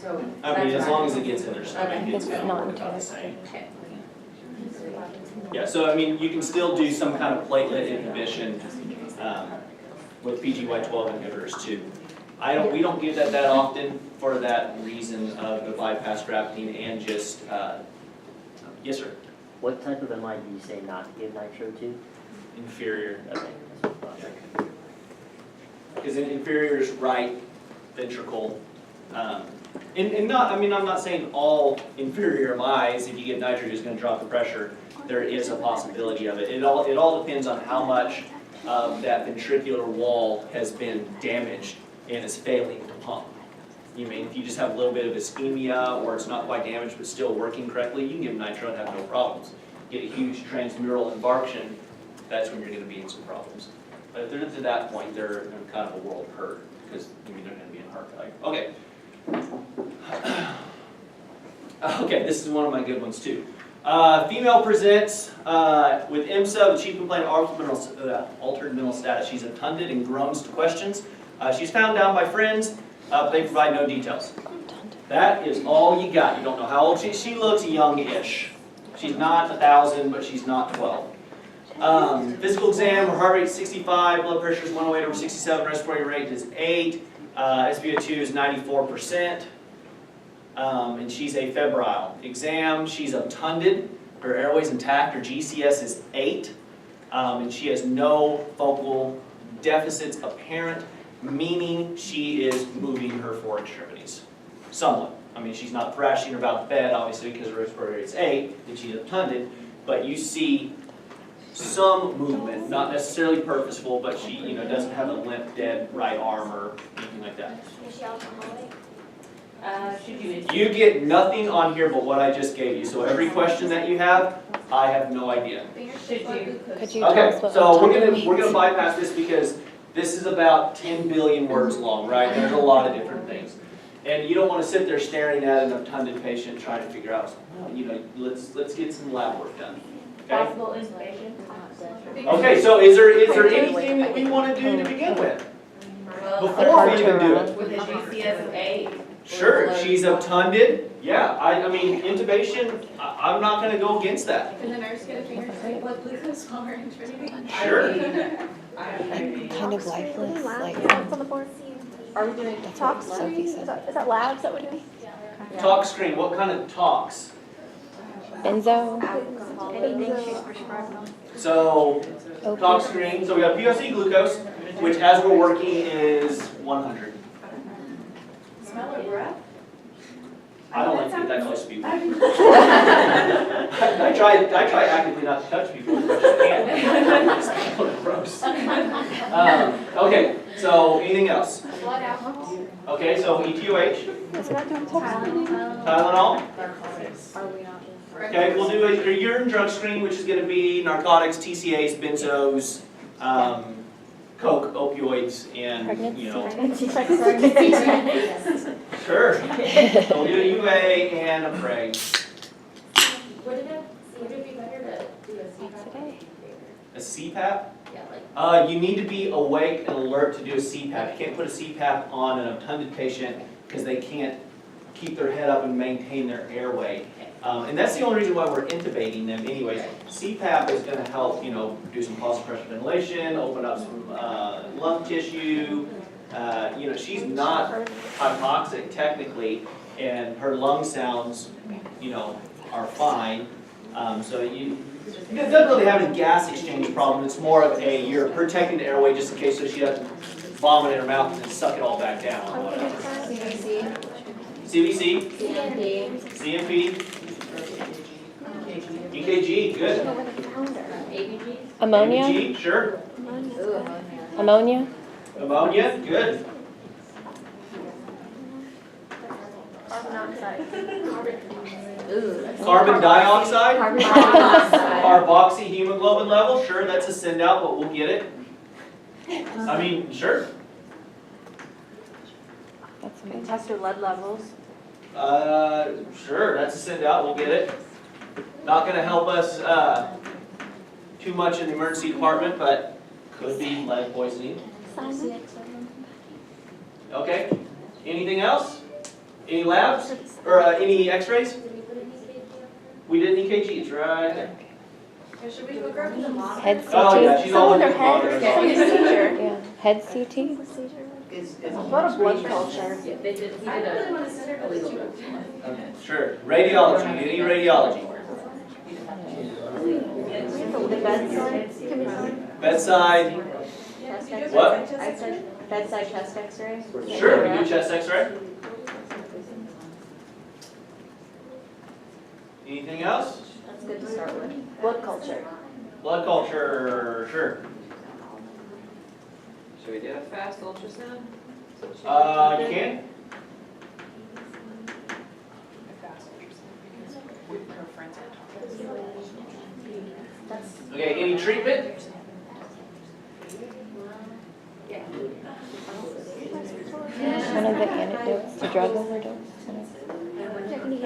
So. I mean, that's as long as right. it gets in their stomach, Okay. it's It's gonna not work about the same. Okay. Yeah, so I mean, you can still do some kind of platelet inhibition with PGY12 inhibitors too. We don't give that often for that reason of the bypass grafting and just, yes, sir, What type of MI do you say not to give nitro to? inferior. Okay, that's what I thought. Because inferior is right ventricle. And not, I mean, I'm not saying all inferior MIs, if you get nitrogen, is going to drop the pressure. There is a possibility of it. It all depends on how much of that ventricular wall has been damaged and is failing to pump. You mean, if you just have a little bit of ischemia or it's not quite damaged but still working correctly, you can give nitro and have no problems. Get a huge transmural infarction, that's when you're going to be in some problems. But if they're to that point, they're in kind of a world of hurt because I mean, they're going to be in heart failure. Okay. Okay, this is one of my good ones too. Female presents with IMSA, the chief complaint of altered mental status. She's obtunded and groans to questions. She's found down by friends, but they provide no details. That is all you got. You don't know how old she looks young-ish. She's not 1,000, but she's not 12. Physical exam, her heart rate is 65, blood pressure is 108/67, respiratory rate is 8, SpO2 is 94%. And she's afebrile. Exam, she's obtunded, her airway's intact, her GCS is 8, and she has no focal deficits apparent, meaning she is moving her four extremities, somewhat. I mean, she's not thrashing about the bed, obviously, because her respiratory rate is 8, and she's obtunded, but you see some movement, not necessarily purposeful, but she, doesn't have a limp, dead right arm or anything like that. Is she alcoholic? Should you? You get nothing on here but what I just gave you. So every question that you have, I have no idea. Should you? Could you tell Okay, us what so we're obtunded gonna means? bypass this because this is about 10 billion words long, right? There's a lot of different things. And you don't want to sit there staring at an obtunded patient trying to figure out, let's get some lab work done. Okay? Possible intubation? Okay, so is there anything that we want to do to begin with? Before we even do it? With a GCS of 8. Sure, she's obtunded. Yeah, I mean, intubation, I'm not going to go against that. And the nurse get a finger to say what glucose are in Trinity? Sure. Kind of lifeless, like, on the board. Are we doing That's talks? what Sophie said. Is that labs that we're doing? Talk screen, what kind of talks? benzo, Anything she's prescribed? So, talk opiate. screen, so we got POC glucose, which as we're working is 100. Smell her breath? I don't like to get that close to people. I try actively not to touch people as much as I can. It's kind of gross. Okay, so anything else? Blood alcohol? Okay, so ETOH, Is that doing talks? Tylenol. Okay, we'll do a urine drug screen, which is going to be narcotics, TCAs, benzos, coke, opioids, and, Sure. We'll do a UA and a PREG. Would it be better to do a CPAP? A CPAP? Yeah, like. You need to be awake and alert to do a CPAP. You can't put a CPAP on an obtunded patient because they can't keep their head up and maintain their airway. And that's the only reason why we're intubating them anyways. CPAP is going to help, do some pulse pressure ventilation, open up some lung tissue. She's not hypoxic technically, and her lung sounds, are fine. So it doesn't really have a gas exchange problem. It's more of you're protecting the airway just in case so she doesn't vomit in her mouth and then suck it all back down. CBC? CBC, CNP? CMP, EKG, good. ABG? ammonia, ABG, sure. ammonia, Ammonia, good. Carbon dioxide. Carbon dioxide, Carbon dioxide. carboxyhemoglobin level, sure, that's a send out, but we'll get it. I mean, sure. that's Can amazing. test her lead levels. Sure, that's a send out, we'll get it. Not gonna help us, too much in the emergency department, but could be lead poisoning. Okay, anything else? Any labs, or any x-rays? We did EKGs, right? Should we look her up in the monitor? Head CT? Oh, yeah, she's all Someone looking their head for or it. seizure. Yeah, head CT? What a blood culture. Yeah, they did, he I did really a want to send her to illegal the drug. Sure. Radiology, any radiology? The bedside. Can we see? Bedside, Chest X-ray. what? Bedside chest X-ray. Sure, we do chest x-ray. Anything else? That's good to start with. Blood culture. Blood culture, sure. Should we do a fast ultrasound? You can? Okay, any treatment? One of the antidotes to drug overdose?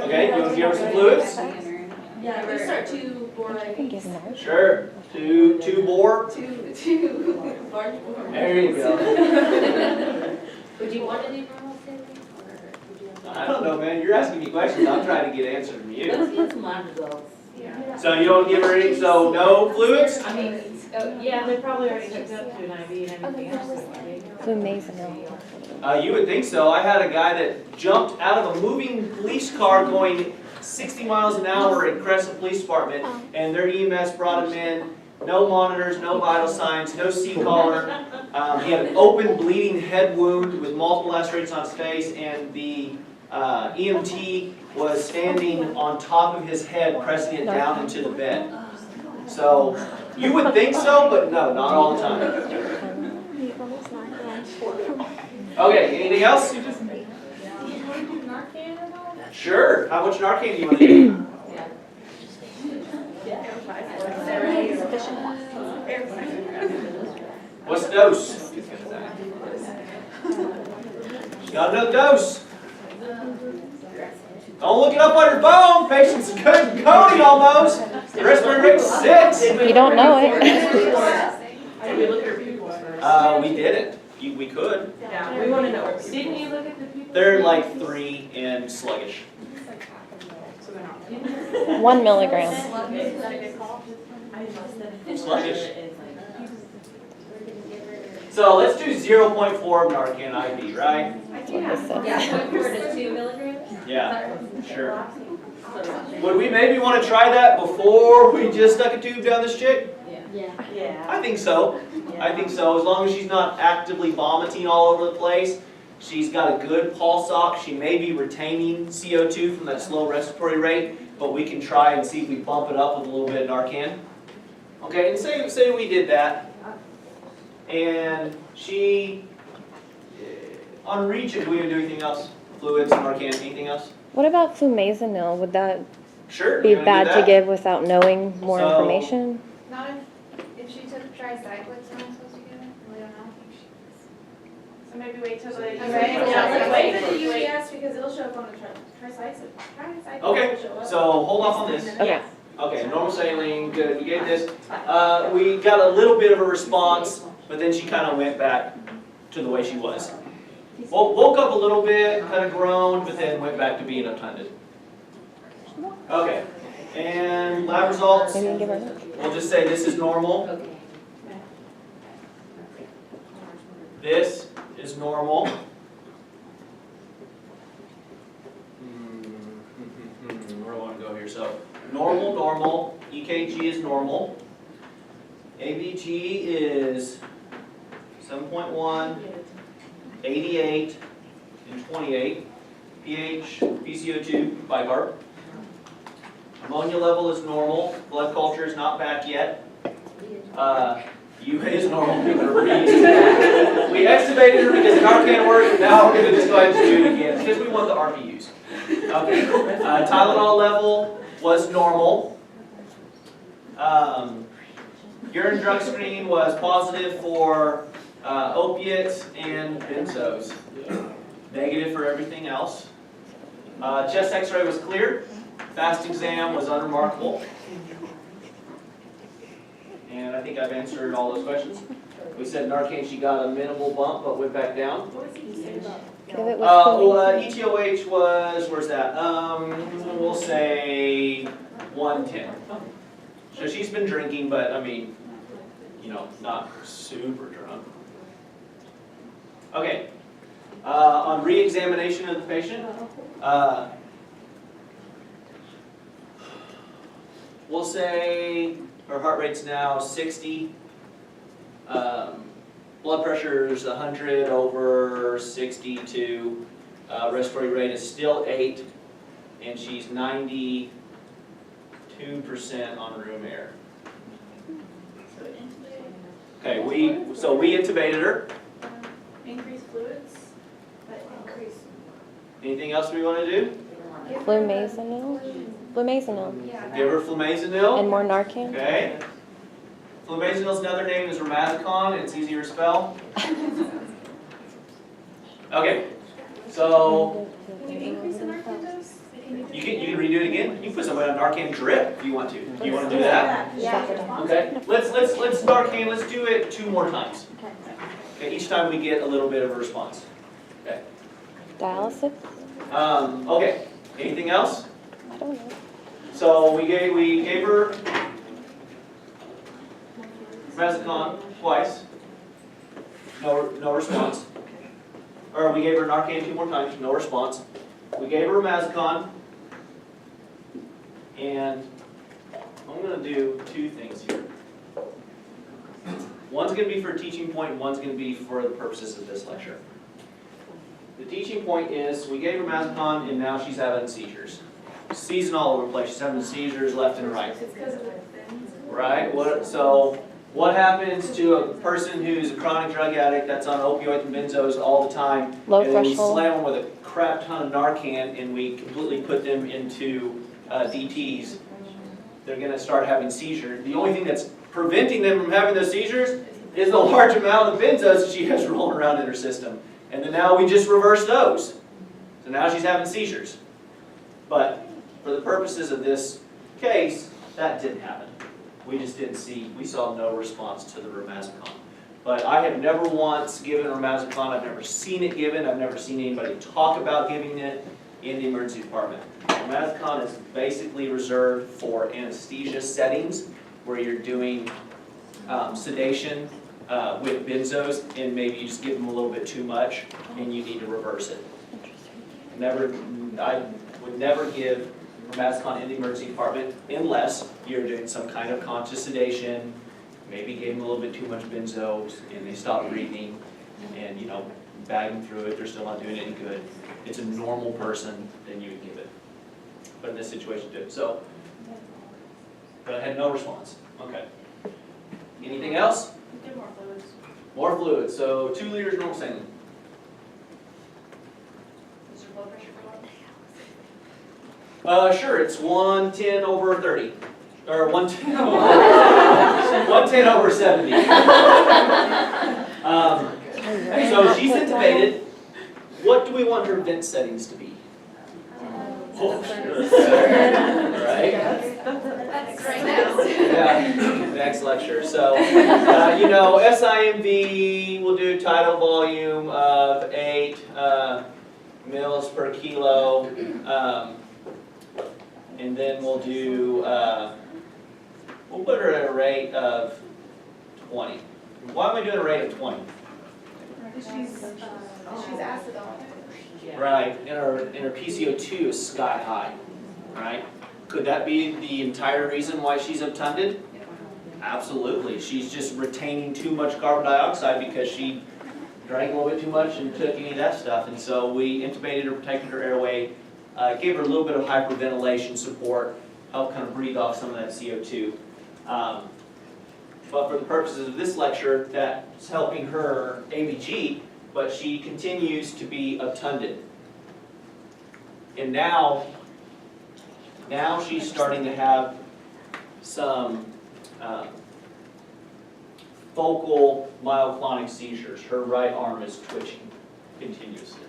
Okay, you want to give her some fluids? Yeah, we start to bore I can give Narcan. Sure. Two bore? two large bore. There you go. Would you want to do normal saline, or would you want I don't know, man, you're asking me questions, I'm trying to get answers from you. Let's get some lab results. Yeah. So you don't give her any, so no fluids? I mean, yeah, they're probably already hooked up to an IV and everything else. Flumazenil. You would think so. I had a guy that jumped out of a moving police car going 60 miles an hour in Crescent Police Department, and their EMS brought him in. No monitors, no vital signs, no C-collar. He had an open bleeding head wound with multiple lacerations on his face, and the EMT was standing on top of his head, pressing it down into the bed. So you would think so, but no, not all the time. Okay, anything else? Sure. How much Narcan do you want to do? What's the dose? Got another dose. Don't look it up on your phone. Patient's coding almost. The respiratory rate's 6. You don't know it. Did we look at her pupils first? We didn't. We could. Yeah, we want to know. Didn't you look at the pupils? They're like 3 and sluggish. So they're not. 1 milligram. Sluggish. So let's do 0.4 of Narcan IV, right? That's what this says. Yeah, 0.4 to 2 milligrams. Yeah, sure. Would we maybe want to try that before we just stuck a tube down this chick? Yeah. I think so. I think so. As long as she's not actively vomiting all over the place, she's got a good pulse ox. She may be retaining CO2 from that slow respiratory rate, but we can try and see if we bump it up with a little bit of Narcan. Okay, and say we did that, and she, on reaching, do we do anything else? Fluids, Narcan, anything else? What about flumazenil? Would that Sure. be you wanna do bad to that? give without knowing more So- information? Not if she took tricyclics, am I supposed to give it? We don't know. So maybe wait till the. Right? Yeah, Yeah, let's let's wait wait for for the the UES because it'll show up on the tricycle. Okay, so hold off on this. Okay. Okay, normal saline, good, we gave this. We got a little bit of a response, but then she kind of went back to the way she was. Well, woke up a little bit, kind of groaned, but then went back to being untended. Okay, and lab results, Maybe give her another. we'll just say this is normal. Okay. This is normal. Where do I want to go here? So, normal, EKG is normal. ABG is 7.1, 88, and 28. pH, PCO2, bicarb. Ammonia level is normal. Blood culture is not back yet. UA is normal. We extubated her because Narcan worked. Now we're going to just go ahead and do it again because we want the RPUs. Okay. Tylenol level was normal. Urine drug screen was positive for opiates and benzos. Negative for everything else. Chest x-ray was clear. Fast exam was unremarkable. And I think I've answered all those questions. We said Narcan, she got a minimal bump, but went back down. What was he saying about? Give it with Well, ETOH was, where's that? We'll say 110. So she's been drinking, but I mean, you know, not super drunk. Okay. On re-examination of the patient, we'll say her heart rate's now 60. Blood pressure is 100 over 62. Respiratory rate is still 8, and she's 92% on room air. Okay, we intubated her. Increased fluids? Anything else we want to do? Flumazenil. Flumazenil. Yeah. Give her flumazenil. And more Narcan. Okay. Flumazenil's another name is Ramazicon. It's easier to spell. Okay. So Can you increase the Narcan dose? you can redo it again. You can put somebody on Narcan drip if you want to. Do you want to do that? Yeah. Okay. Let's Narcan. Let's do it 2 more times. Okay. Each time we get a little bit of a response. Okay. Dialysis? Okay. Anything else? I don't know. So we gave her Ramazicon twice. No response. Or we gave her Narcan 2 more times. No response. We gave her Ramazicon, and I'm going to do 2 things here. One's going to be for a teaching point, and one's going to be for the purposes of this lecture. The teaching point is we gave her Ramazicon, and now she's having seizures. Seizing all over the place. She's having seizures left and right. It's because of the things. Right? What happens to a person who's a chronic drug addict that's on opioids and benzos all the time? Low and then we threshold. slam them with a crap ton of Narcan and we completely put them into DTs. They're going to start having seizures. The only thing that's preventing them from having those seizures is the large amount of benzos she has rolling around in her system. And then now we just reverse those. So now she's having seizures. But for the purposes of this case, that didn't happen. We just didn't see, we saw no response to the Ramazicon. But I have never once given Ramazicon, I've never seen it given, I've never seen anybody talk about giving it in the emergency department. Ramazicon is basically reserved for anesthesia settings where you're doing sedation with benzos and maybe you just give them a little bit too much and you need to reverse it. I would never give Ramazicon in the emergency department unless you're doing some kind of conscious sedation, maybe gave them a little bit too much benzos and they stopped breathing and, you know, bag them through it, they're still not doing any good. It's a normal person, then you would give it. But in this situation, it did. So, but I had no response. Okay. Anything else? Get more fluids. More fluid. So 2 liters normal saline. Is your blood pressure go up? Sure, it's 110 over 30. Or 110 110 over 70. So she's intubated. What do we want her vent settings to be? Oh, sure. Right? That's right now. Yeah, next lecture. So, you know, SIMV, we'll do tidal volume of 8 mils per kilo. And then we'll do, we'll put her at a rate of 20. Why am I doing a rate of 20? She's acidotic. Right, and her PCO2 is sky high, right? Could that be the entire reason why she's obtunded? Absolutely. She's just retaining too much carbon dioxide because she drank a little bit too much and took any of that stuff. And so we intubated her, protected her airway, gave her a little bit of hyperventilation support, helped kind of breathe off some of that CO2. But for the purposes of this lecture, that's helping her ABG, but she continues to be obtunded. And now she's starting to have some focal myoclonic seizures. Her right arm is twitching continuously.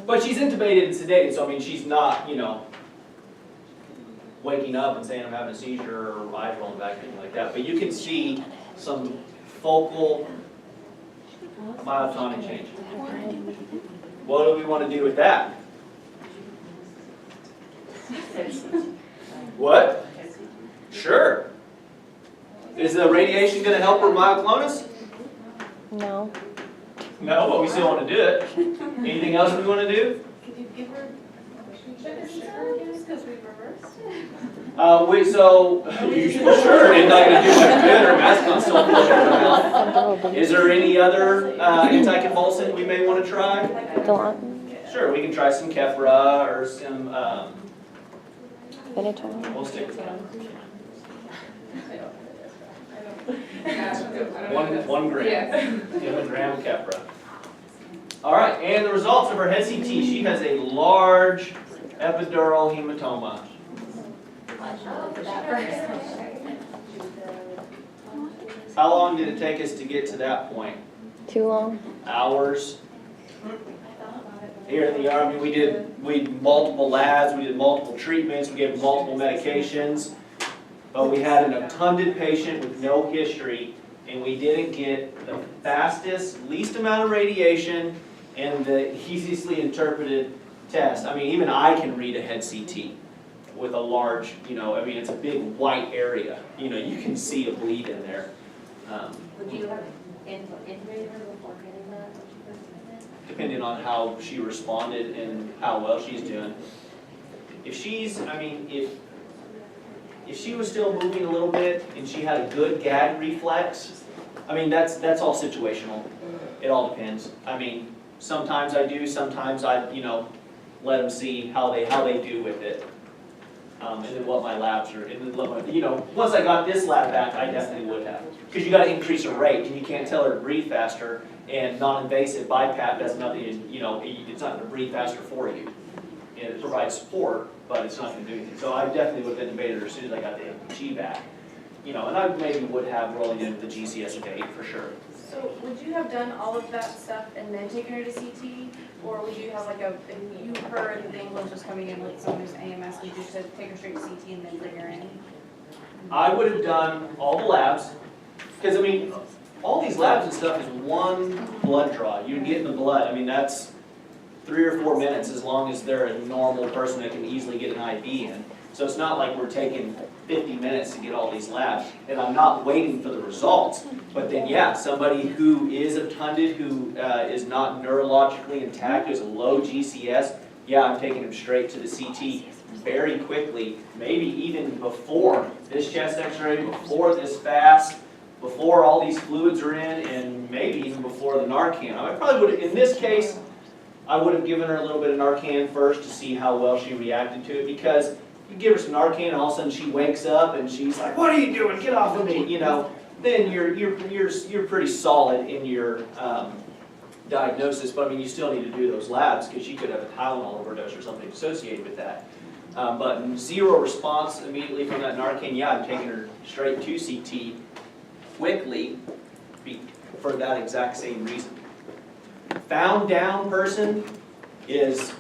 But she's intubated and sedated, so I mean, she's not, you know, waking up and saying I'm having a seizure or eyes rolling back, anything like that. But you can see some focal myotonic change. What do we want to do with that? What? Sure. Is the radiation going to help her myoclonus? No. No, but we still want to do it. Anything else we want to do? Could you give her sugar again, because we reversed? You sure, it's not going to do much good, her mask on still floating around. Some girl did. Is there any other anticonvulsant we may want to try? Dilantin, Sure, we can try some Keppra or some, Benetton. we'll stick with that. I One gram. Yes. Give a gram of Keppra. All right, and the results of her head CT, she has a large epidural hematoma. How long did it take us to get to that point? Too long. Hours? Here in the Army, we did multiple labs, we did multiple treatments, we gave multiple medications, but we had an obtunded patient with no history, and we didn't get the fastest, least amount of radiation and the easiestly interpreted test. I mean, even I can read a head CT with a large, it's a big white area. You can see a bleed in there. Would you have intubated her before getting that? Depending on how she responded and how well she's doing. If she was still moving a little bit and she had a good gag reflex, that's all situational. It all depends. Sometimes I do, sometimes I, let them see how they do with it. And then what my labs are, and then, once I got this lab back, I definitely would have. Because you gotta increase her rate, and you can't tell her to breathe faster, and non-invasive BiPAP does nothing, it's not gonna breathe faster for you. And it provides support, but it's not gonna do anything. So I definitely would have intubated her as soon as I got the G back. And I maybe would have rolling into the GCS date for sure. So would you have done all of that stuff and then taken her to CT? Or would you have if you heard that the ambulance was coming in with someone who's AMS, would you just take her straight to CT and then bring her in? I would have done all the labs, because all these labs and stuff is one blood draw. You get in the blood, that's 3 or 4 minutes as long as they're a normal person that can easily get an IV in. So it's not like we're taking 50 minutes to get all these labs, and I'm not waiting for the results. But then yeah, somebody who is obtunded, who is not neurologically intact, who has a low GCS, yeah, I'm taking them straight to the CT very quickly, maybe even before this chest x-ray, before this fast, before all these fluids are in, and maybe even before the Narcan. I probably would have, in this case, I would have given her a little bit of Narcan first to see how well she reacted to it, because you give her some Narcan and all of a sudden she wakes up and she's like, "What are you doing? Get off of me!" Then you're pretty solid in your diagnosis. But you still need to do those labs because she could have a Tylenol overdose or something associated with that. But zero response immediately from that Narcan. Yeah, I'm taking her straight to CT quickly for that exact same reason. Found down person is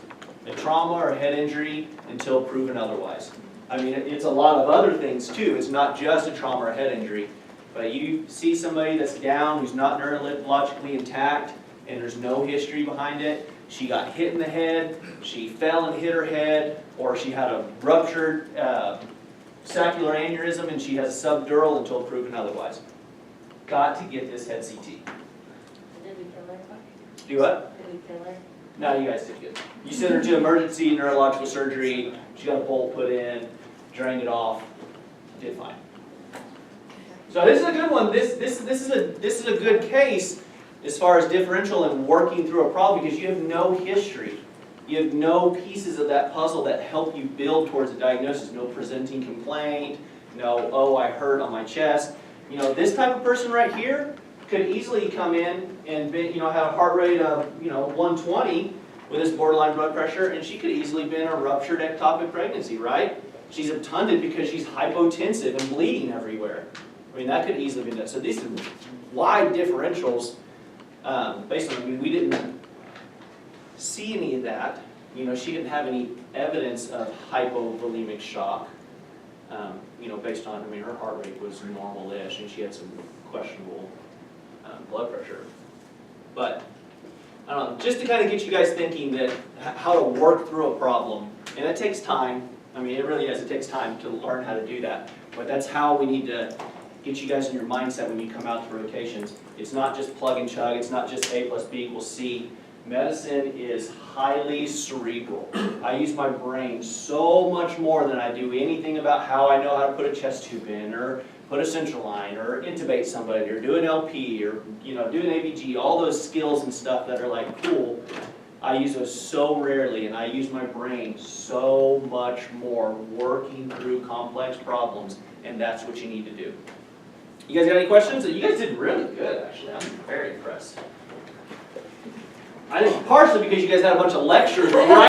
a trauma or head injury until proven otherwise. It's a lot of other things too. It's not just a trauma or head injury. But you see somebody that's down, who's not neurologically intact, and there's no history behind it. She got hit in the head, she fell and hit her head, or she had a ruptured saccular aneurysm and she has a subdural until proven otherwise. Got to get this head CT. Did we kill her? Do what? Did we kill her? No, you guys did good. You sent her to emergency neurological surgery, she got a bolt put in, drained it off, did fine. So this is a good one. This is a good case as far as differential and working through a problem, because you have no history. You have no pieces of that puzzle that help you build towards a diagnosis. No presenting complaint, no, oh, I hurt on my chest. This type of person right here could easily come in and be, have a heart rate of 120 with this borderline blood pressure, and she could easily be in a ruptured ectopic pregnancy, right? She's obtunded because she's hypotensive and bleeding everywhere. That could easily be done. So these are wide differentials based on, we didn't see any of that. She didn't have any evidence of hypovolemic shock. Based on, her heart rate was normal-ish, and she had some questionable blood pressure. But, I don't know, just to kind of get you guys thinking that how to work through a problem, and it takes time. It really does. It takes time to learn how to do that. But that's how we need to get you guys in your mindset when you come out to rotations. It's not just plug and chug. It's not just A plus B equals C. Medicine is highly cerebral. I use my brain so much more than I do anything about how I know how to put a chest tube in, or put a central line, or intubate somebody, or do an LP, or do an ABG, all those skills and stuff that are like cool. I use those so rarely, and I use my brain so much more working through complex problems, and that's what you need to do. You guys got any questions? You guys did really good, actually. I'm very impressed. I think partially because you guys had a bunch of lectures right